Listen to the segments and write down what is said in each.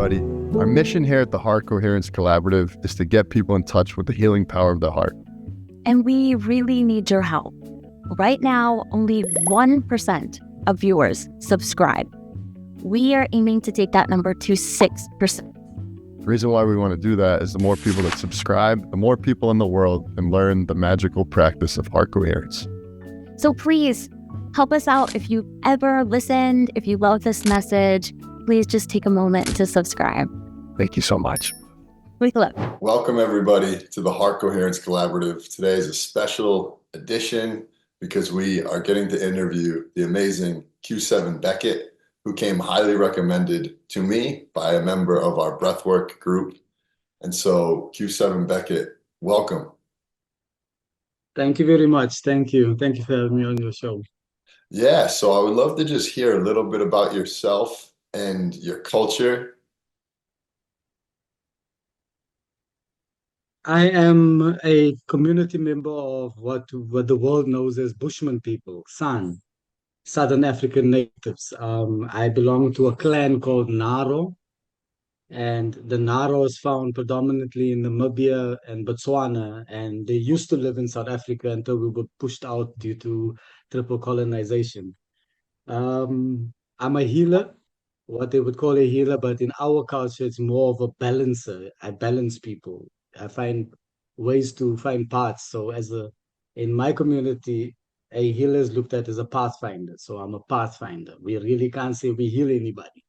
everybody. Our mission here at the Heart Coherence Collaborative is to get people in touch with the healing power of the heart. And we really need your help. Right now, only 1% of viewers subscribe. We are aiming to take that number to 6%. The reason why we want to do that is the more people that subscribe, the more people in the world can learn the magical practice of heart coherence. So please help us out. If you ever listened, if you love this message, please just take a moment to subscribe. Thank you so much. We love. Welcome everybody to the Heart Coherence Collaborative. Today is a special edition because we are getting to interview the amazing Q7 Beckett, who came highly recommended to me by a member of our breathwork group. And so Q7 Beckett, welcome. Thank you very much. Thank you. Thank you for having me on your show. Yeah, so I would love to just hear a little bit about yourself and your culture. I am a community member of what the world knows as Bushmen people, San, Southern African natives. I belong to a clan called Naro, and the Naro is found predominantly in Namibia and Botswana, and they used to live in South Africa until we were pushed out due to triple colonization. I'm a healer, what they would call a healer, but in our culture, it's more of a balancer. I balance people. I find ways to find paths. So in my community, a healer is looked at as a pathfinder. So I'm a pathfinder. We really can't say we heal anybody.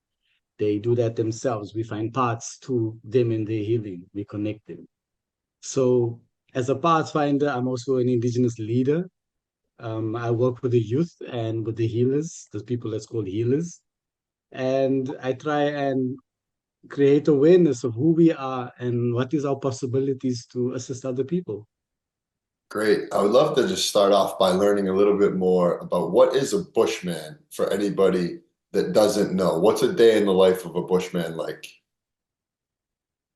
They do that themselves. We find paths to them in their healing. We connect them. So as a pathfinder, I'm also an Indigenous leader. I work with the youth and with the healers, the people that's called healers. And I try and create awareness of who we are and what is our possibilities to assist other people. Great. I would love to just start off by learning a little bit more about what is a Bushman for anybody that doesn't know. What's a day in the life of a Bushman like?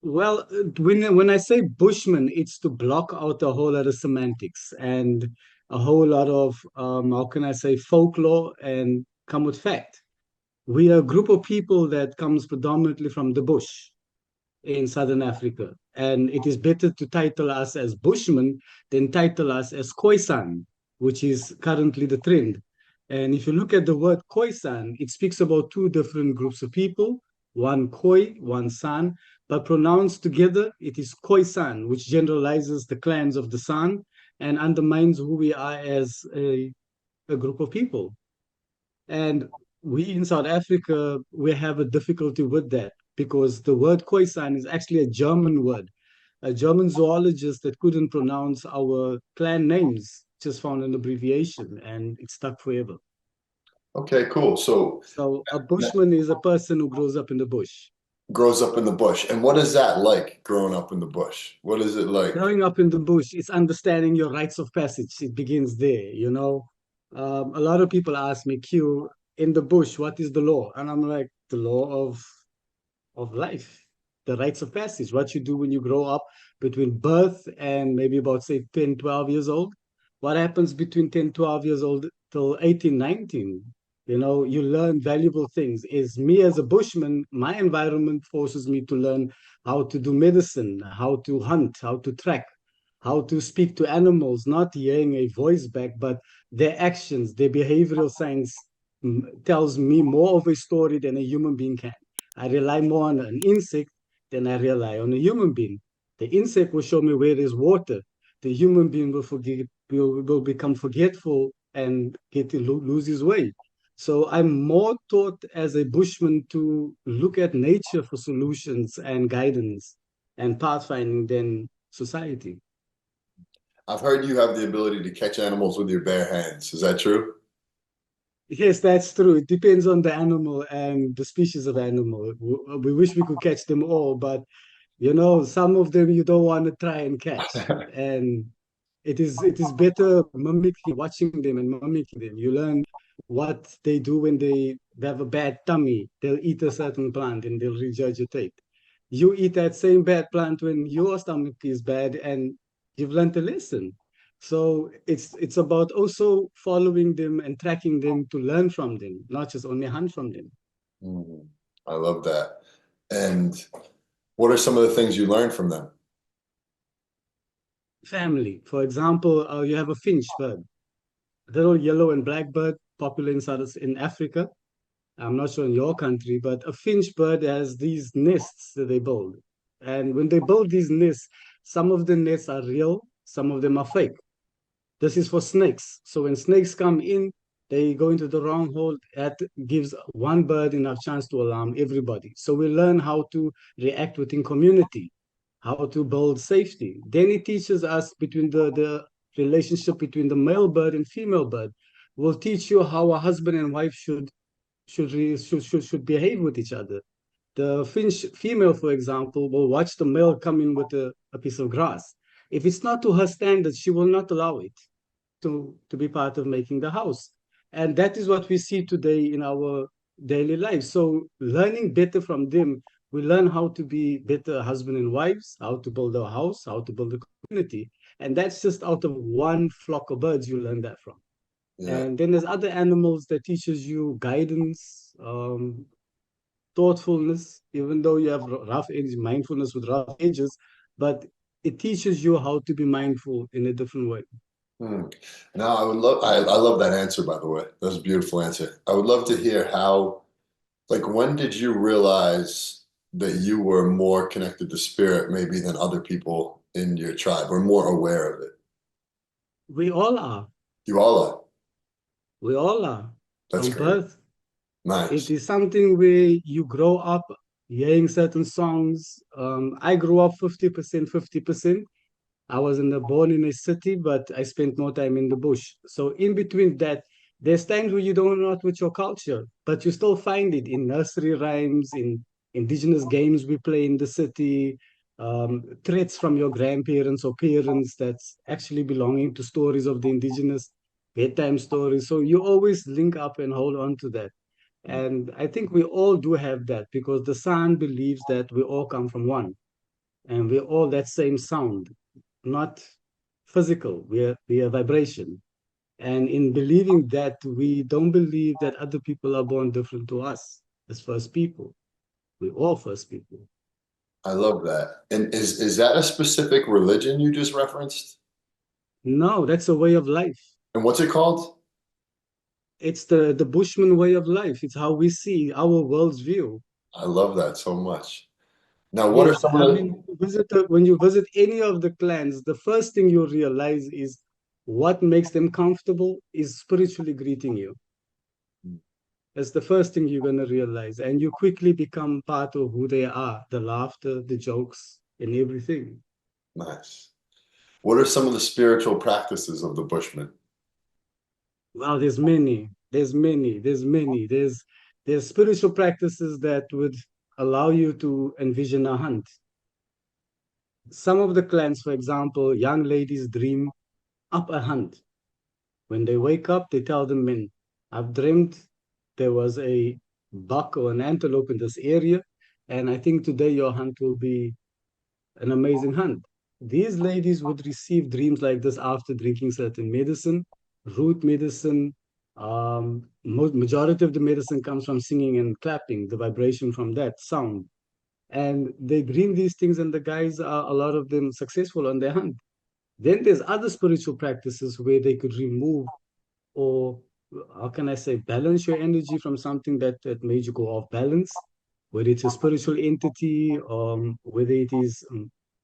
Well, when I say Bushman, it's to block out a whole lot of semantics and a whole lot of, how can I say, folklore and come with fact. We are a group of people that comes predominantly from the bush in Southern Africa. And it is better to title us as Bushmen than title us as Khoisan, which is currently the trend. And if you look at the word Khoisan, it speaks about two different groups of people, one Khoi, one San, but pronounced together, it is Khoisan, which generalizes the clans of the San and undermines who we are as a group of people. And we in South Africa, we have a difficulty with that because the word Khoisan is actually a German word. A German zoologist that couldn't pronounce our clan names just found an abbreviation and it stuck forever. Okay, cool. So a Bushman is a person who grows up in the bush. Grows up in the bush. And what is that like, growing up in the bush? What is it like? Growing up in the bush is understanding your rites of passage. It begins there, you know. A lot of people ask me, Q, in the bush, what is the law? And I'm like, the law of life, the rites of passage, what you do when you grow up between birth and maybe about, say, 10, 12 years old. What happens between 10, 12 years old till 18, 19? You know, you learn valuable things. Is me as a Bushman, my environment forces me to learn how to do medicine, how to hunt, how to track, how to speak to animals, not hearing a voice back, but their actions, their behavioral science tells me more of a story than a human being can. I rely more on an insect than I rely on a human being. The insect will show me where there's water. The human being will become forgetful and lose his way. So I'm more taught as a Bushman to look at nature for solutions and guidance and pathfinding than society. I've heard you have the ability to catch animals with your bare hands. Is that true? Yes, that's true. It depends on the animal and the species of animal. We wish we could catch them all, but you know, some of them you don't want to try and catch. And it is better mimicking, watching them and mimicking them. You learn what they do when they have a bad tummy. They'll eat a certain plant and they'll regurgitate. You eat that same bad plant when your stomach is bad and you've learned a lesson. So it's about also following them and tracking them to learn from them, not just only hunt from them. I love that. And what are some of the things you learned from them? Family. For example, you have a finch bird, little yellow and black bird, popular in Africa. I'm not sure in your country, but a finch bird has these nests that they build. And when they build these nests, some of the nests are real, some of them are fake. This is for snakes. So when snakes come in, they go into the wrong hole. That gives one bird enough chance to alarm everybody. So we learn how to react within community, how to build safety. Then it teaches us between the relationship between the male bird and female bird. Will teach you how a husband and wife should behave with each other. The finch female, for example, will watch the male come in with a piece of grass. If it's not to her standards, she will not allow it to be part of making the house. And that is what we see today in our daily life. So learning better from them, we learn how to be better husband and wives, how to build a house, how to build a community. And that's just out of one flock of birds you learn that from. Yeah. And then there's other animals that teaches you guidance, thoughtfulness, even though you have rough edges, mindfulness with rough edges, but it teaches you how to be mindful in a different way. Hmm. Now, I love that answer, by the way. That was a beautiful answer. I would love to hear how, like, when did you realize that you were more connected to spirit maybe than other people in your tribe or more aware of it? We all are. You all are. We all are That's from great. birth. It Nice. is something where you grow up hearing certain songs. I grew up 50%, 50%. I was born in a city, but I spent more time in the bush. So in between that, there's times where you don't know with your culture, but you still find it in nursery rhymes, in indigenous games we play in the city, threats from your grandparents or parents that's actually belonging to stories of the indigenous bedtime stories. So you always link up and hold on to that. And I think we all do have that because the sun believes that we all come from one and we're all that same sound, not physical. We are vibration. And in believing that, we don't believe that other people are born different to us as first people. We're all first people. I love that. And is that a specific religion you just referenced? No, that's a way of life. And what's it called? It's the Bushman way of life. It's how we see our world's view. I love that so much. Now, what are Yes, some I of the, mean, when you visit any of the clans, the first thing you realize is what makes them comfortable is spiritually greeting you. That's the first thing you're going to realize. And you quickly become part of who they are, the laughter, the jokes, and everything. nice. What are some of the spiritual practices of the Bushmen? Well, there's many, there's many, there's many. There's spiritual practices that would allow you to envision a hunt. Some of the clans, for example, young ladies dream up a hunt. When they wake up, they tell the men, I've dreamt there was a buck or an antelope in this area, and I think today your hunt will be an amazing hunt. These ladies would receive dreams like this after drinking certain medicine, root medicine. Majority of the medicine comes from singing and clapping, the vibration from that sound. And they dream these things, and the guys are a lot of them successful on their hunt. Then there's other spiritual practices where they could remove or how can I say balance your energy from something that made you go off balance, whether it's a spiritual entity, whether it is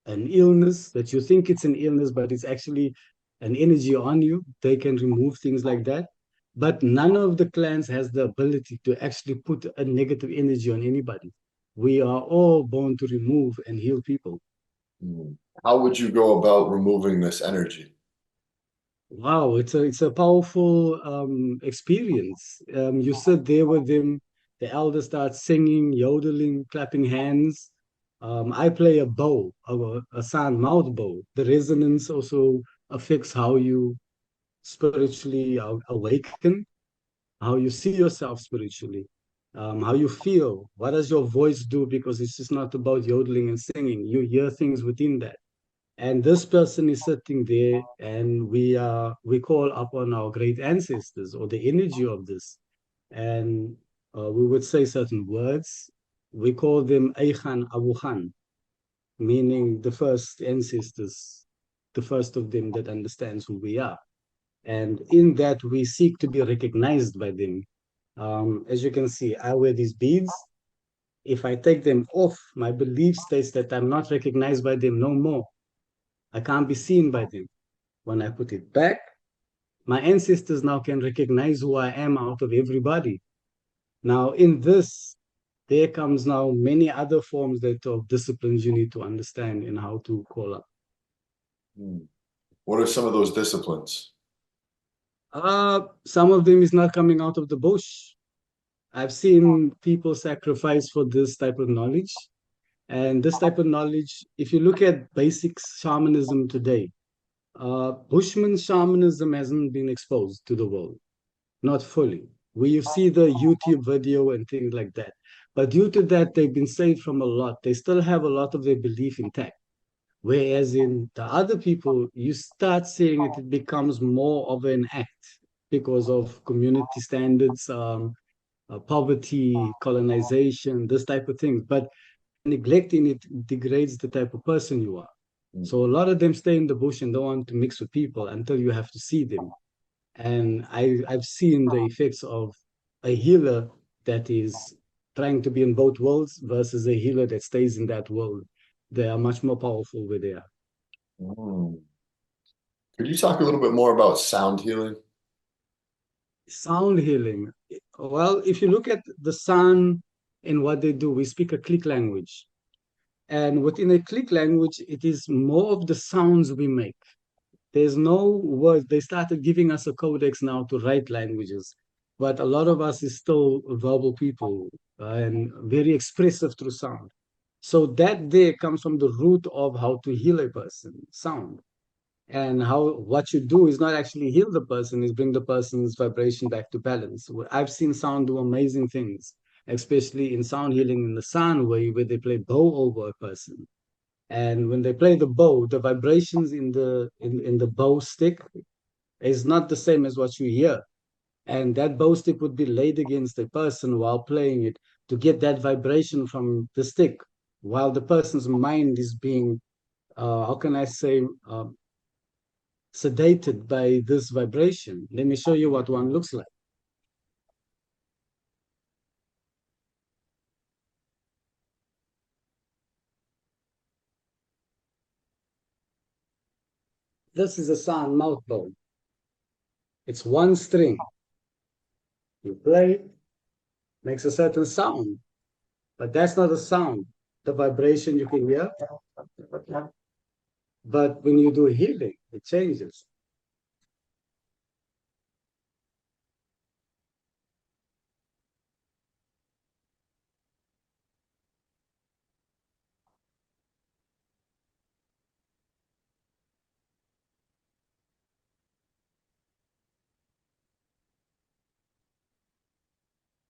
an illness that you think it's an illness, but it's actually an energy on you. They can remove things like that. But none of the clans has the ability to actually put a negative energy on anybody. We are all born to remove and heal people. Hmm. How would you go about removing this energy? Wow, it's a powerful experience. You sit there with them, the elders start singing, yodeling, clapping hands. I play a bow, a sound mouth bow. The resonance also affects how you spiritually awaken, how you see yourself spiritually, how you feel. What does your voice do? Because it's just not about yodeling and singing. You hear things within that, and this person is sitting there, and we call upon our great ancestors or the energy of this, and we would say certain words. we call them Eikhan Abuhan, meaning the first ancestors, the first of them that understands who we are. And in that, we seek to be recognized by them. As you can see, I wear these beads. If I take them off, my belief states that I'm not recognized by them no more. I can't be seen by them. When I put it back, my ancestors now can recognize who I am out of everybody. Now, in this, there comes now many other forms that of disciplines you need to understand and how to call up. What are some of those disciplines? Some of them is not coming out of the bush. I've seen people sacrifice for this type of knowledge. And this type of knowledge, if you look at basic shamanism today, Bushman shamanism hasn't been exposed to the world, not fully. You see the YouTube video and things like that. But due to that, they've been saved from a lot. They still have a lot of their belief intact. Whereas in the other people, you start seeing it becomes more of an act because of community standards, poverty, colonization, this type of thing. But neglecting it degrades the type of person you are. So a lot of them stay in the bush and don't want to mix with people until you have to see them. And I've seen the effects of a healer that is trying to be in both worlds versus a healer that stays in that world. They are much more powerful where they are. Could you talk a little bit more about sound healing? Sound healing. Well, if you look at the San and what they do, we speak a click language. And within a click language, it is more of the sounds we make. There's no words. They started giving us a codex now to write languages, but a lot of us is still verbal people and very expressive through sound. So that there comes from the root of how to heal a person, sound. And how what you do is not actually heal the person, is bring the person's vibration back to balance. I've seen sound do amazing things, especially in sound healing in the sound way, where they play bow over a person. And when they play the bow, the vibrations in the bow stick is not the same as what you hear. And that bow stick would be laid against a person while playing it to get that vibration from the stick, while the person's mind is being, how can I say, sedated by this vibration. Let me show you what one looks like. This is a sound mouth bow. It's one string. You play, makes a certain sound, but that's not a sound. The vibration you can hear. But when you do healing, it changes.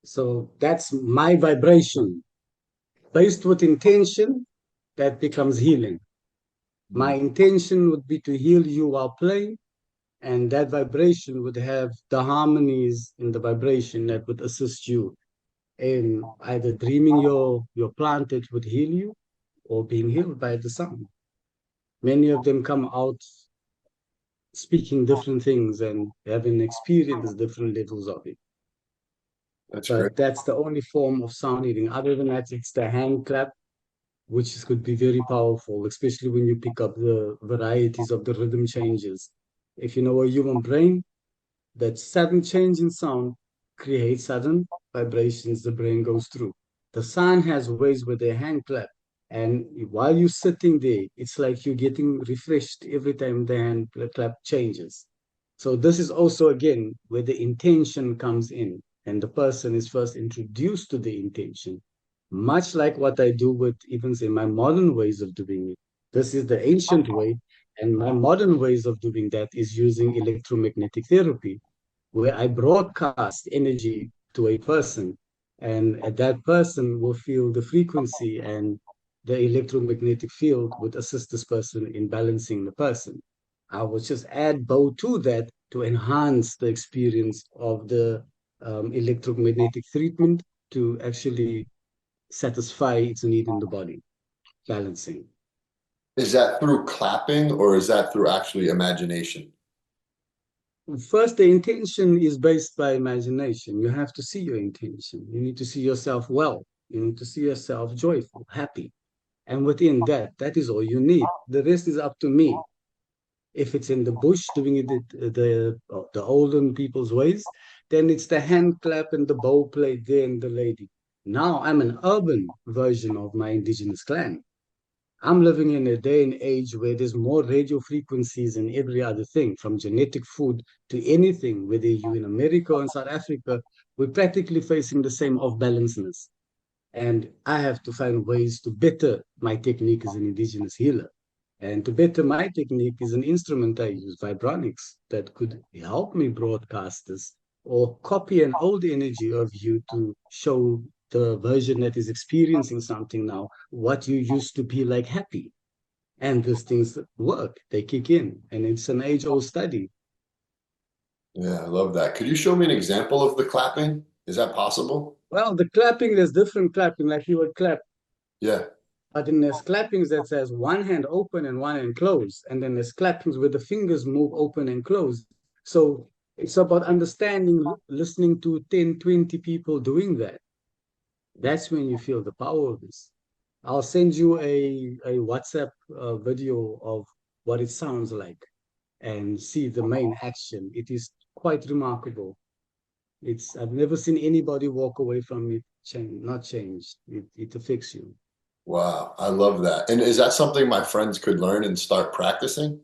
So that's my vibration. Based with intention, that becomes healing. My intention would be to heal you while playing, and that vibration would have the harmonies in the vibration that would assist you in either dreaming your plant that would heal you or being healed by the sound. Many of them come out speaking different things and having experienced different levels of it. That's But great. that's the only form of sound healing. Other than that, it's the hand clap, which could be very powerful, especially when you pick up the varieties of the rhythm changes. If you know a human brain, that sudden change in sound creates sudden vibrations the brain goes through. The sun has ways where they hand clap. And while you're sitting there, it's like you're getting refreshed every time the hand clap changes. So this is also, again, where the intention comes in. And the person is first introduced to the intention, much like what I do with even say my modern ways of doing it. This is the ancient way, and my modern ways of doing that is using electromagnetic therapy, where I broadcast energy to a person, and that person will feel the frequency, and the electromagnetic field would assist this person in balancing the person. I will just add bow to that to enhance the experience of the electromagnetic treatment to actually satisfy its need in the body, balancing. Is that through clapping or is that through actually imagination? First, the intention is based by imagination. You have to see your intention. You need to see yourself well. You need to see yourself joyful, happy. And within that, that is all you need. The rest is up to me. If it's in the bush doing it the olden people's ways, then it's the hand clap and the bow play there and the lady. Now I'm an urban version of my indigenous clan. I'm living in a day and age where there's more radio frequencies and every other thing, from genetic food to anything, whether you're in America or in South Africa, we're practically facing the same off balanceness. And I have to find ways to better my technique as an indigenous healer. And to better my technique is an instrument I use, vibronics, that could help me broadcast this or copy an old energy of you to show the version that is experiencing something now, what you used to be like happy. And these things work, they kick in, and it's an age-old study. Yeah, I love that. Could you show me an example of the clapping? Is that possible? Well, the clapping, there's different clapping, like you would clap. Yeah. But then there's clappings that says one hand open and one hand closed. And then there's clappings where the fingers move open and closed. So it's about understanding, listening to 10, 20 people doing that. That's when you feel the power of this. I'll send you a WhatsApp video of what it sounds like and see the main action. It is quite remarkable. I've never seen anybody walk away from it not changed. It affects you. Wow, I love that. And is that something my friends could learn and start practicing?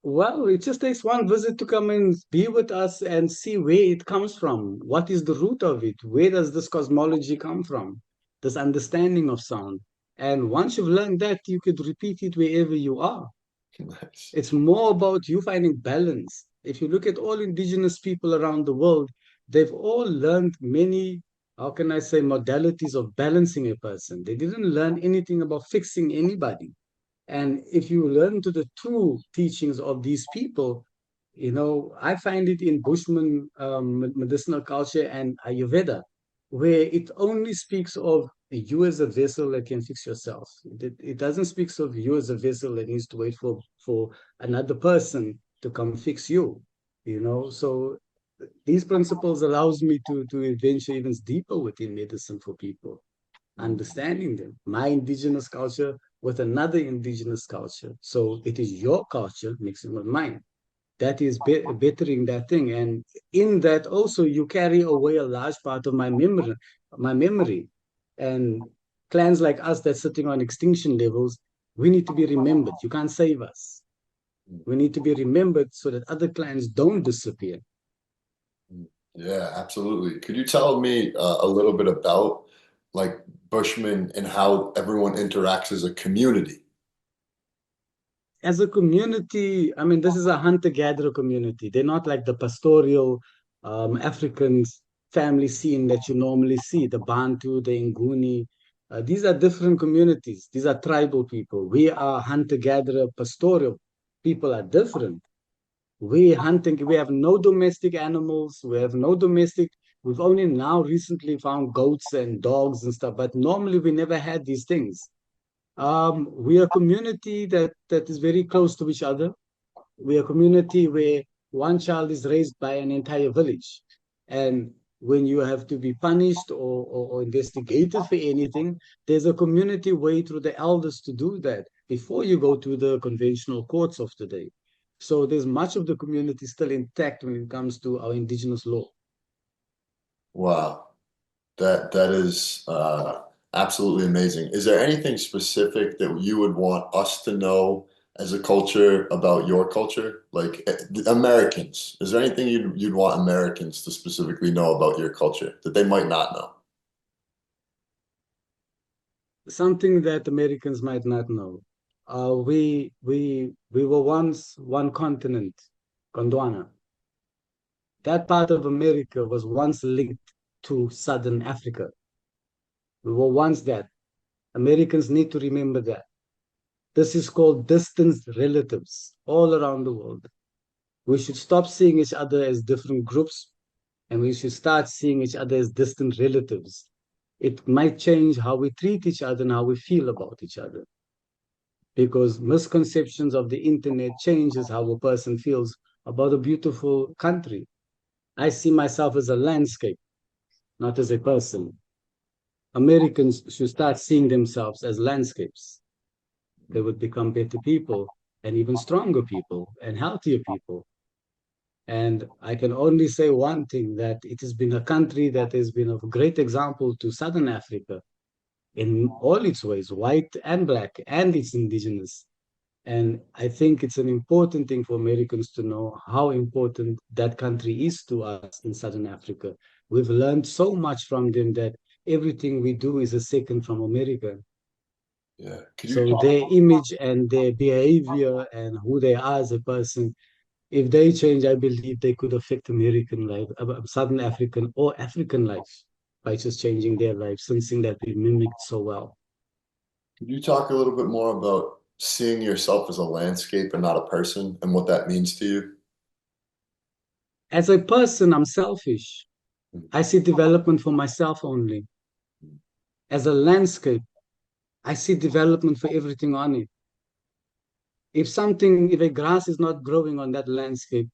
Well, it just takes one visit to come and be with us and see where it comes from. What is the root of it? Where does this cosmology come from? This understanding of sound. And once you've learned that, you could repeat it wherever you are. Nice. It's more about you finding balance. If you look at all indigenous people around the world, they've all learned many, how can I say, modalities of balancing a person. They didn't learn anything about fixing anybody. And if you learn to the true teachings of these people, I find it in Bushman medicinal culture and Ayurveda, where it only speaks of you as a vessel that can fix yourself. It doesn't speak of you as a vessel that needs to wait for another person to come fix you. So these principles allows me to venture even deeper within medicine for people, understanding them, my indigenous culture with another indigenous culture. So it is your culture mixing with mine. That is bettering that thing. And in that also you carry away a large part of my memory. And clans like us that's sitting on extinction levels, we need to be remembered. You can't save us. We need to be remembered so that other clans don't disappear. Yeah, absolutely. Could you tell me a little bit about like Bushmen and how everyone interacts as a community? As a community, I mean, this is a hunter-gatherer community. They're not like the pastoral Africans family scene that you normally see, the Bantu, the Nguni. These are different communities. These are tribal people. We are hunter-gatherer, pastoral. People are different. We hunting, we have no domestic animals. We have no domestic. We've only now recently found goats and dogs and stuff, but normally we never had these things. We are a community that is very close to each other. We are a community where one child is raised by an entire village. And when you have to be punished or investigated for anything, there's a community way through the elders to do that before you go to the conventional courts of today. So there's much of the community still intact when it comes to our indigenous law. Wow. That is absolutely amazing. Is there anything specific that you would want us to know as a culture about your culture? Like Americans, is there anything you'd want Americans to specifically know about your culture that they might not know? Something that Americans might not know. We were once one continent, Gondwana. That part of America was once linked to Southern Africa. We were once that. Americans need to remember that. This is called distant relatives all around the world. We should stop seeing each other as different groups and we should start seeing each other as distant relatives. it might change how we treat each other and how we feel about each other. Because misconceptions of the internet changes how a person feels about a beautiful country. I see myself as a landscape, not as a person. Americans should start seeing themselves as landscapes. They would become better people and even stronger people and healthier people. And I can only say one thing, that it has been a country that has been a great example to Southern Africa in all its ways, white and black, and its indigenous. And I think it's an important thing for Americans to know how important that country is to us in Southern Africa. We've learned so much from them that everything we do is a second from America. Yeah. So their image and their behavior and who they are as a person, if they change, I believe they could affect American life, Southern African or African life by just changing their life, something that we mimicked so well. Could you talk a little bit more about seeing yourself as a landscape and not a person, and what that means to you? As a person, I'm selfish. I see development for myself only. As a landscape, I see development for everything on it. If a grass is not growing on that landscape,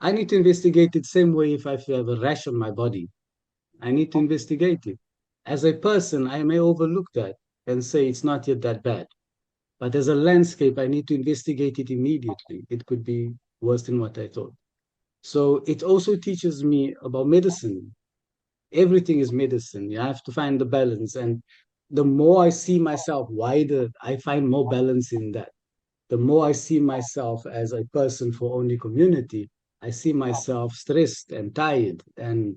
I need to investigate it same way if I have a rash on my body. I need to investigate it. As a person, I may overlook that and say it's not yet that bad. But as a landscape, I need to investigate it immediately. It could be worse than what I thought. So it also teaches me about medicine. Everything is medicine. You have to find the balance. And the more I see myself wider, I find more balance in that. The more I see myself as a person for only community, I see myself stressed and tired and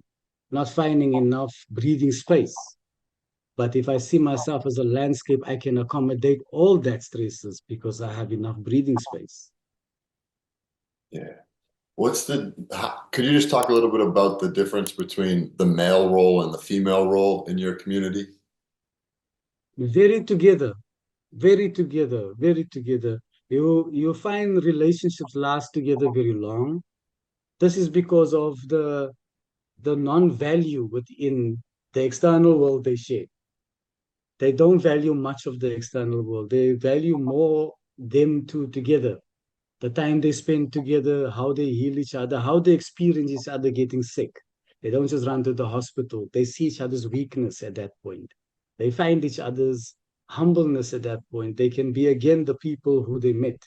not finding enough breathing space. But if I see myself as a landscape, I can accommodate all that stresses because I have enough breathing space. Yeah. Could you just talk a little bit about the difference between the male role and the female role in your community? Very together, very together, very together. You find relationships last together very long. This is because of the non-value within the external world they share. They don't value much of the external world. They value more them two together. The time they spend together, how they heal each other, how they experience each other getting sick. They don't just run to the hospital. They see each other's weakness at that point. They find each other's humbleness at that point. They can be again the people who they met.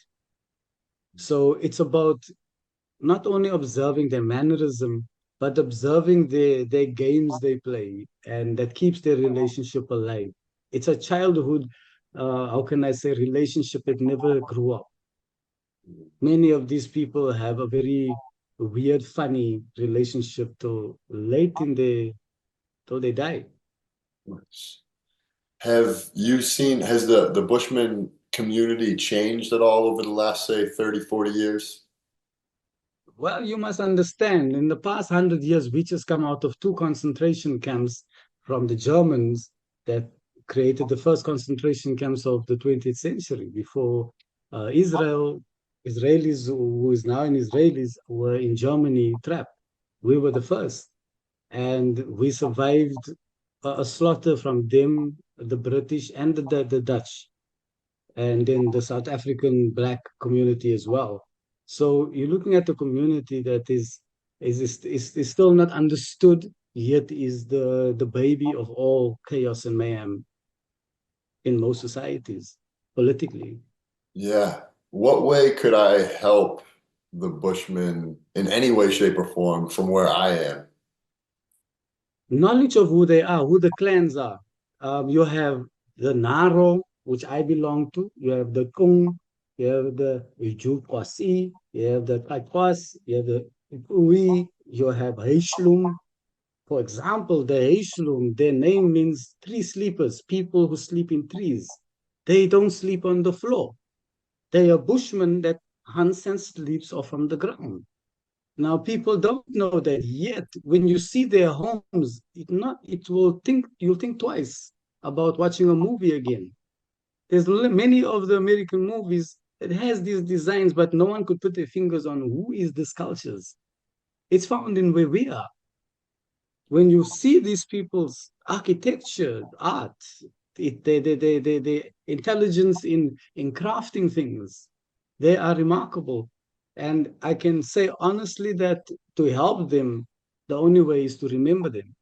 So it's about not only observing their mannerism, but observing their games they play, and that keeps their relationship alive. It's a childhood, how can I say, relationship that never grew up. Many of these people have a very weird, funny relationship till late in till they die. Has the Bushman community changed at all over the last, say, 30, 40 years? Well, you must understand, in the past 100 years, we just come out of two concentration camps from the Germans that created the first concentration camps of the 20th century. Before Israelis, who is now in Israelis, were in Germany trapped. We were the first. And we survived a slaughter from them, the British, and the Dutch, and then the South African Black community as well. So you're looking at a community that is still not understood, yet is the baby of all chaos and mayhem in most societies, politically. Yeah. What way could I help the Bushmen in any way, shape, or form from where I am? Knowledge of who they are, who the clans are. You have the Naro, which I belong to. You have the Kung, you have the Ujukwasi, you have the Kakwas, you have the Ui, you have Heishlum. For example, the Heishlum, their name means tree sleepers, people who sleep in trees. They don't sleep on the floor. They are Bushmen that hunts and sleeps off from the ground. Now, people don't know that yet. When you see their homes, you'll think twice about watching a movie again. There's many of the American movies that has these designs, but no one could put their fingers on who is the sculptures. It's found in where we are. when you see these people's architecture, art, the intelligence in crafting things, they are remarkable. And I can say honestly that to help them, the only way is to remember them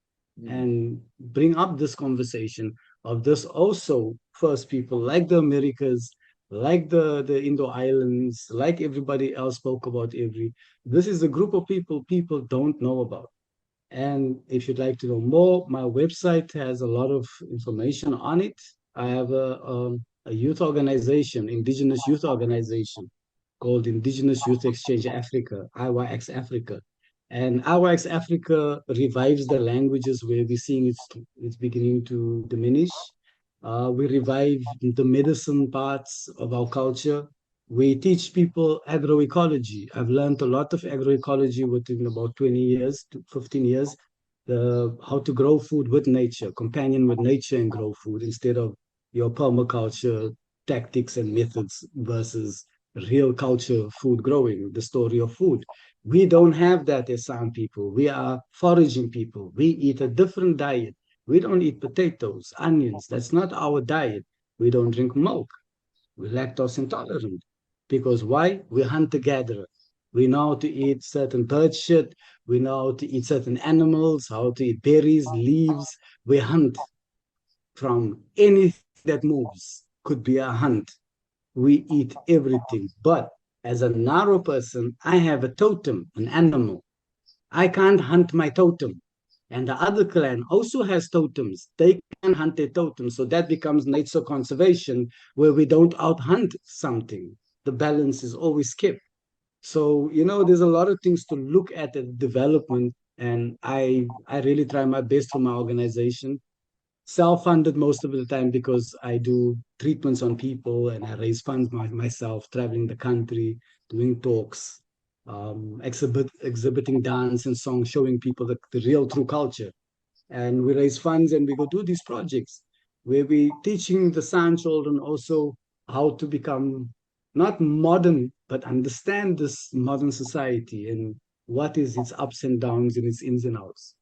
and bring up this conversation of this also first people like the Americas, like the Indo Islands, like everybody else spoke about every. This is a group of people don't know about. And if you'd like to know more, my website has a lot of information on it. I have a youth organization, Indigenous youth organization, called Indigenous Youth Exchange Africa, IYX Africa. And IYX Africa revives the languages where we're seeing it's beginning to diminish. We revive the medicine parts of our culture. We teach people agroecology. I've learned a lot of agroecology within about 20 years to 15 years. How to grow food with nature, companion with nature and grow food instead of your permaculture tactics and methods versus real culture food growing, the story of food. We don't have that as some people. We are foraging people. We eat a different diet. We don't eat potatoes, onions. That's not our diet. We don't drink milk. We're lactose intolerant. Because why? We're hunter gatherer. We know how to eat certain bird shit. We know how to eat certain animals, how to eat berries, leaves. We hunt from anything that moves. Could be a hunt. We eat everything. But as a Naro person, I have a totem, an animal. I can't hunt my totem. And the other clan also has totems. They can hunt their totems. So that becomes nature conservation, where we don't out hunt something. The balance is always kept. So, there's a lot of things to look at development. And I really try my best for my organization, self-funded most of the time because I do treatments on people and I raise funds myself, traveling the country, doing talks, exhibiting dance and song, showing people the real true culture. And we raise funds and we go do these projects where we teaching the San children also how to become not modern, but understand this modern society and what is its ups and downs and its ins and outs.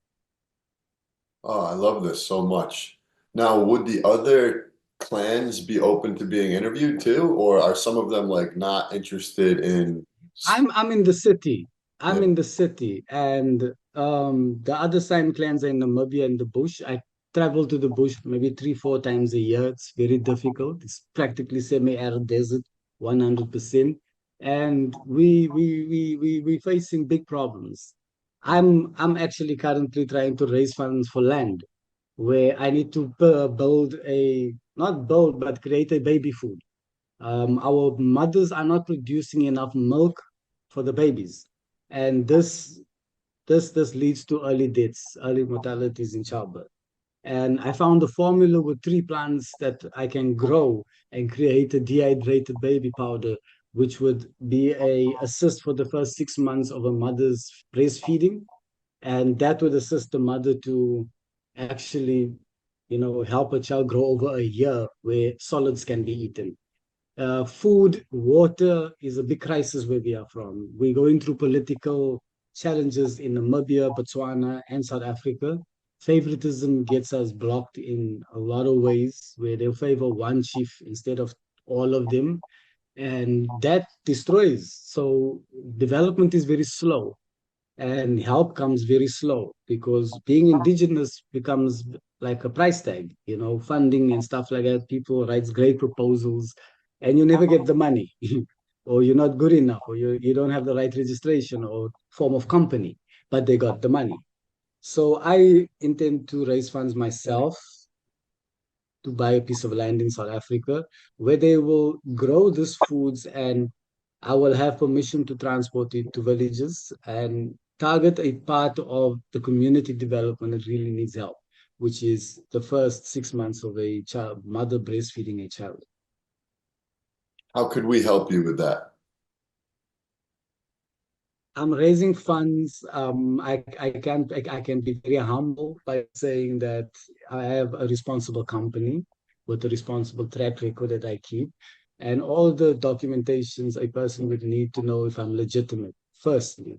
Oh, I love this so much. Now, would the other clans be open to being interviewed too, or are some of them like not interested in? I'm in the city. I'm Yeah. in the city, and the other San clans are in Namibia in the bush. I travel to the bush maybe 3, 4 times a year. It's very difficult. It's practically semi-arid desert, 100%, and we facing big problems. I'm actually currently trying to raise funds for land where I need to build not build but create a baby food. Our mothers are not producing enough milk for the babies, and this leads to early deaths, early mortalities in childbirth. And I found a formula with 3 plants that I can grow and create a dehydrated baby powder, which would be a assist for the first 6 months of a mother's breastfeeding, and that would assist the mother to actually, help a child grow over a year where solids can be eaten. Food, water is a big crisis where we are from. We're going through political challenges in Namibia, Botswana, and South Africa. Favoritism gets us blocked in a lot of ways where they'll favor one chief instead of all of them. And that destroys. So development is very slow and help comes very slow because being indigenous becomes like a price tag, funding and stuff like that. People write great proposals and you never get the money or you're not good enough or you don't have the right registration or form of company, but they got the money. So I intend to raise funds myself to buy a piece of land in South Africa where they will grow these foods, and I will have permission to transport it to villages and target a part of the community development that really needs help, which is the first 6 months of a child, mother breastfeeding a child. How could we help you with that? I'm raising funds. I can be very humble by saying that I have a responsible company with a responsible track record that I keep, and all the documentations a person would need to know if I'm legitimate. Firstly,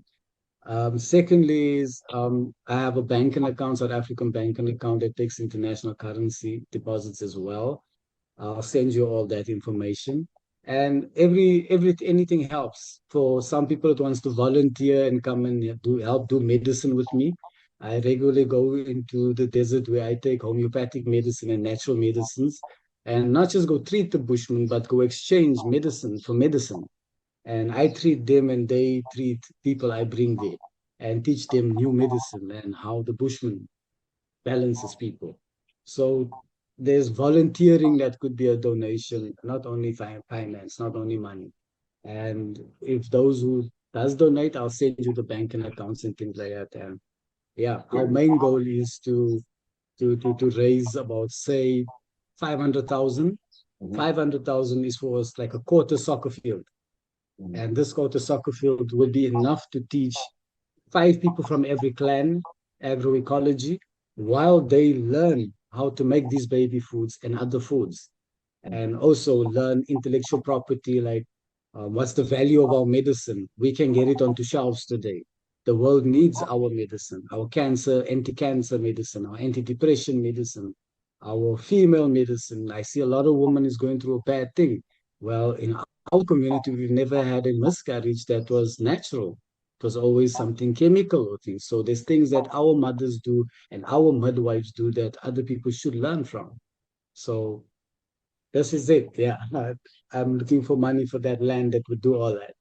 Secondly is I have a banking account, South African banking account that takes international currency deposits as well. I'll send you all that information. And every anything helps. For some people, it wants to volunteer and come and do medicine with me. I regularly go into the desert where I take homeopathic medicine and natural medicines, and not just go treat the Bushmen, but go exchange medicine for medicine. And I treat them, and they treat people I bring there, and teach them new medicine and how the Bushman balances people. So there's volunteering that could be a donation, not only finance, not only money. And if those who does donate, I'll send you the banking accounts and things like that. And yeah, our main goal is to raise about say 500,000. Mhm. 500,000 is for us like a quarter soccer field. Mhm. And this quarter soccer field would be enough to teach 5 people from every clan agroecology while they learn how to make these baby foods and other foods, and also learn intellectual property like what's the value of our medicine. We can get it onto shelves today. The world needs our medicine, our cancer, anti-cancer medicine, our anti-depression medicine, our female medicine. I see a lot of women is going through a bad thing. Well, in our community, we've never had a miscarriage that was natural. It was always something chemical or things. So there's things that our mothers do and our midwives do that other people should learn from. So this is it. Yeah. I'm looking for money for that land that would do all that.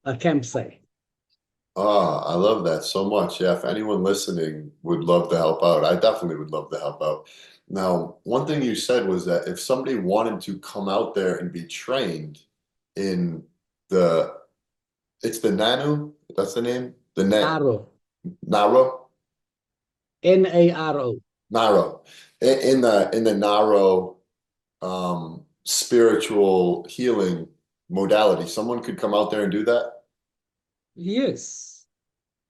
A campsite. Oh, I love that so much. Yeah, if anyone listening would love to help out, I definitely would love to help out. Now, one thing you said was that if somebody wanted to come out there and be trained in the, it's the Nanu, that's the name? The net Naro. Naro? Naro. Naro. In the Naro spiritual healing modality, someone could come out there and do that? Yes.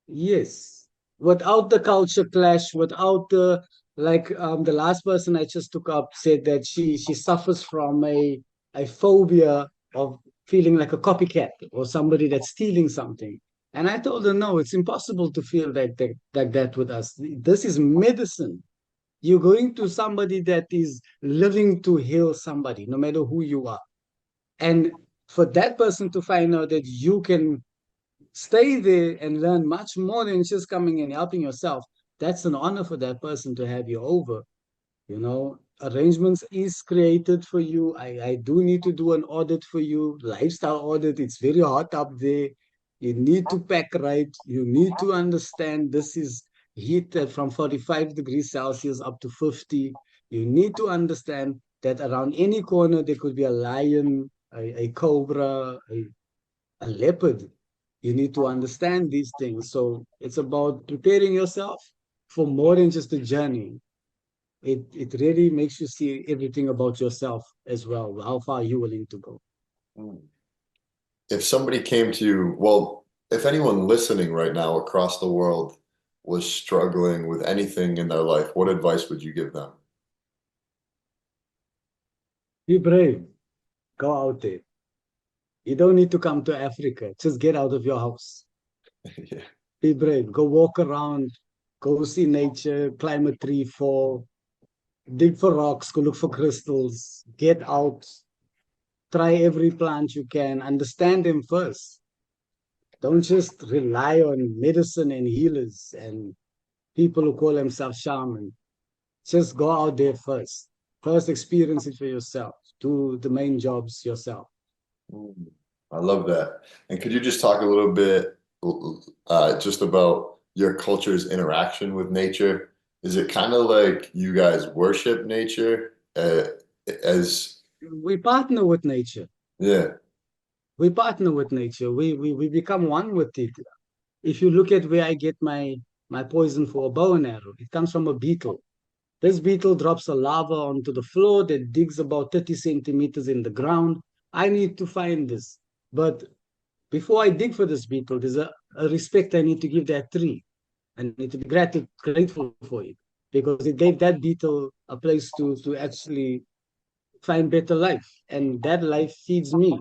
Yes. Without the culture clash, without the like the last person I just took up said that she suffers from a phobia of feeling like a copycat or somebody that's stealing something. And I told her, no, it's impossible to feel like that with us. This is medicine. You're going to somebody that is living to heal somebody, no matter who you are. And for that person to find out that you can stay there and learn much more than just coming and helping yourself, that's an honor for that person to have you over. Arrangements is created for you. I do need to do an audit for you, lifestyle audit. It's very hot up there. You need to pack right. You need to understand this is heat that from 45 degrees Celsius up to 50. You need to understand that around any corner there could be a lion, a cobra, a leopard. You need to understand these things. So it's about preparing yourself for more than just a journey. It really makes you see everything about yourself as well. How far are you willing to go? If somebody came to you, well, if anyone listening right now across the world was struggling with anything in their life, what advice would you give them? Be brave. Go out there. You don't need to come to Africa. Just get out of your house. Yeah. Be brave. Go walk around. Go see nature. Climb a tree, fall. Dig for rocks. Go look for crystals. Get out. Try every plant you can. Understand them first. Don't just rely on medicine and healers and people who call themselves shaman. Just go out there first. First, experience it for yourself. Do the main jobs yourself. Mm, I love that. And could you just talk a little bit just about your culture's interaction with nature? Is it kind of like you guys worship nature as, We partner with nature. yeah. We partner with nature. We become one with it. If you look at where I get my poison for a bow and arrow, it comes from a beetle. This beetle drops a lava onto the floor that digs about 30 centimeters in the ground. I need to find this. But before I dig for this beetle, there's a respect I need to give that tree. I need to be grateful for it because it gave that beetle a place to actually find better life. And that life feeds me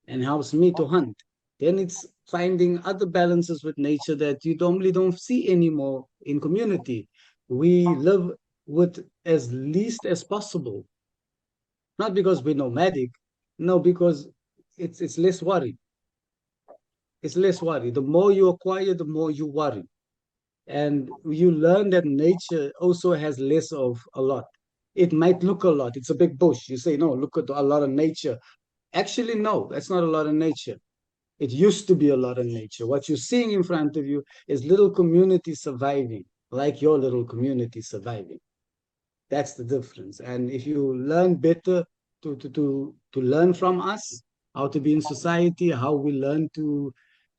and helps me to hunt. Then it's finding other balances with nature that you normally don't see anymore in community. We live with as least as possible, not because we're nomadic, no, because it's less worry. It's less worry. The more you acquire, the more you worry. And you learn that nature also has less of a lot. It might look a lot. It's a big bush. You say, no, look at a lot of nature. Actually, no, that's not a lot of nature. It used to be a lot of nature. What you're seeing in front of you is little communities surviving, like your little community surviving. That's the difference. And if you learn better to learn from us, how to be in society, how we learn to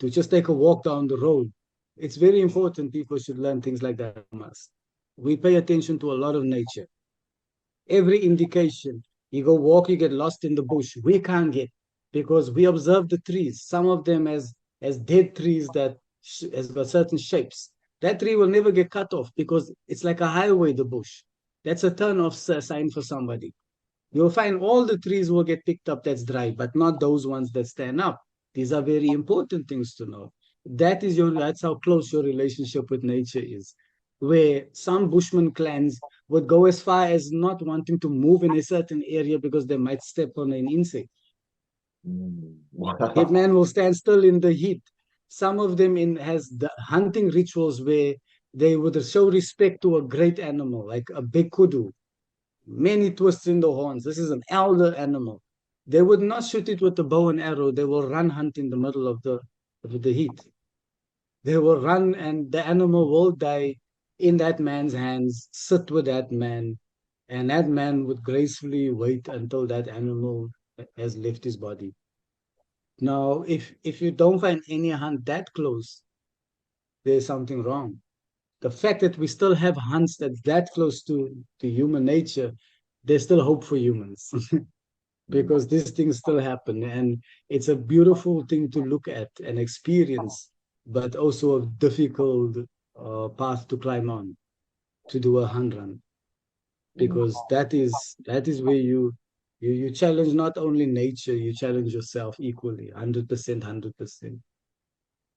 just take a walk down the road. It's very important people should learn things like that from us. We pay attention to a lot of nature. Every indication, you go walk, you get lost in the bush. We can't get because we observe the trees, some of them as dead trees that has got certain shapes. That tree will never get cut off because it's like a highway, the bush. That's a turn off sign for somebody. You'll find all the trees will get picked up that's dry, but not those ones that stand up. These are very important things to know. That's how close your relationship with nature is. Where some Bushman clans would go as far as not wanting to move in a certain area because they might step on an insect. Wow. Hitman will stand still in the heat. Some of them in has the hunting rituals where they would show respect to a great animal, like a big kudu, many twists in the horns. This is an elder animal. They would not shoot it with a bow and arrow. They will run hunt in the middle of the heat. They will run and the animal will die in that man's hands, sit with that man, and that man would gracefully wait until that animal has left his body. Now, if you don't find any hunt that close, there's something wrong. The fact that we still have hunts that's that close to human nature, there's still hope for humans. Because these things still happen and it's a beautiful thing to look at and experience, but also a difficult path to climb on to do a hunt run, because that is where you challenge not only nature, you challenge yourself equally, 100%, 100%.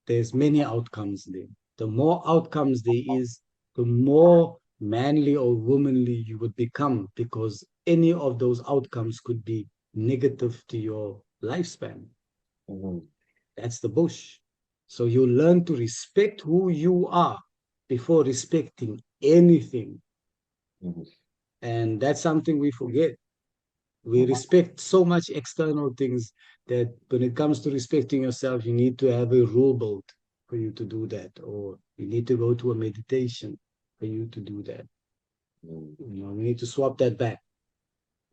There's many outcomes there. The more outcomes there is, the more manly or womanly you would become, because any of those outcomes could be negative to your lifespan. Mhm. That's the bush. So you learn to respect who you are before respecting anything. Mhm. And that's something we forget. We respect so much external things that when it comes to respecting yourself, you need to have a rule book for you to do that, or you need to go to a meditation for you to do that. Mhm. We need to swap that back.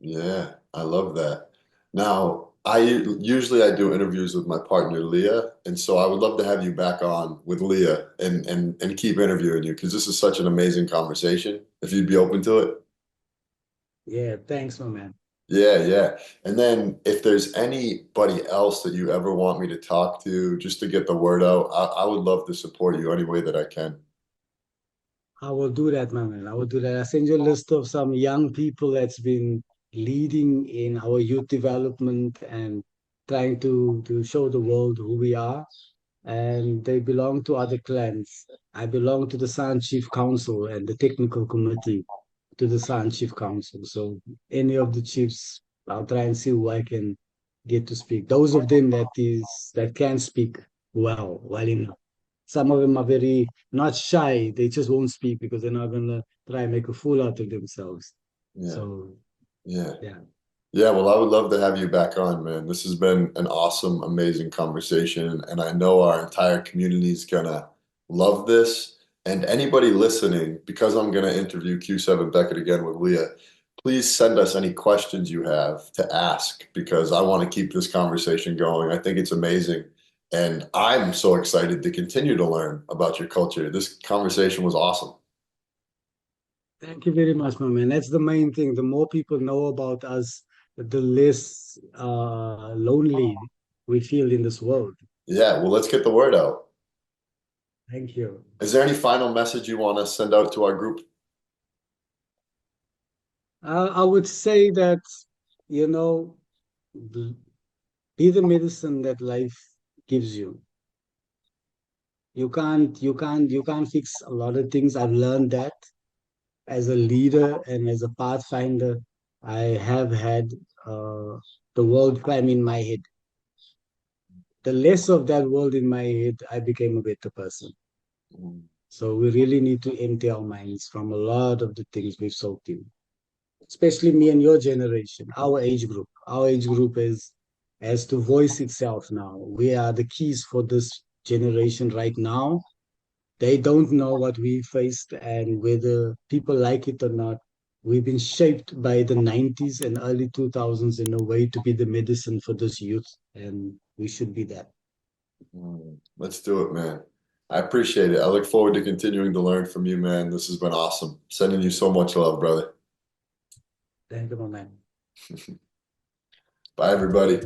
Yeah, I love that. Now, I do interviews with my partner Leah, and so I would love to have you back on with Leah and keep interviewing you because this is such an amazing conversation. If you'd be open to it. Yeah, thanks, my man. Yeah, yeah. And then if there's anybody else that you ever want me to talk to, just to get the word out, I would love to support you any way that I can. I will do that, my man. I will do that. I'll send you a list of some young people that's been leading in our youth development and trying to show the world who we are. And they belong to other clans. I belong to the San Chief Council and the technical committee to the San Chief Council. So any of the chiefs, I'll try and see who I can get to speak. Those of them that can speak well enough. Some of them are very not shy. They just won't speak because they're not gonna try and make a fool out of themselves. Yeah, So yeah. yeah. Yeah, well, I would love to have you back on, man. This has been an awesome, amazing conversation, and I know our entire community is gonna love this. And anybody listening, because I'm gonna interview Q7 Beckett again with Leah, please send us any questions you have to ask because I want to keep this conversation going. I think it's amazing, and I'm so excited to continue to learn about your culture. This conversation was awesome. Thank you very much, my man. That's the main thing. The more people know about us, the less lonely we feel in this world. Yeah, well, let's get the word out. Thank you. Is there any final message you want to send out to our group? I would say that, you know, be the medicine that life gives you. You can't fix a lot of things. I've learned that as a leader and as a pathfinder. I have had the world climb in my head. The less of that world in my head, I became a better person. So we really need to empty our minds from a lot of the things we've soaked in, especially me and your generation, our age group. Our age group has to voice itself now. We are the keys for this generation right now. They don't know what we faced, and whether people like it or not, we've been shaped by the 90s and early 2000s in a way to be the medicine for this youth, and we should be that. Let's do it, man. I appreciate it. I look forward to continuing to learn from you, man. This has been awesome. Sending you so much love, brother. Thank you, my man. Bye, everybody.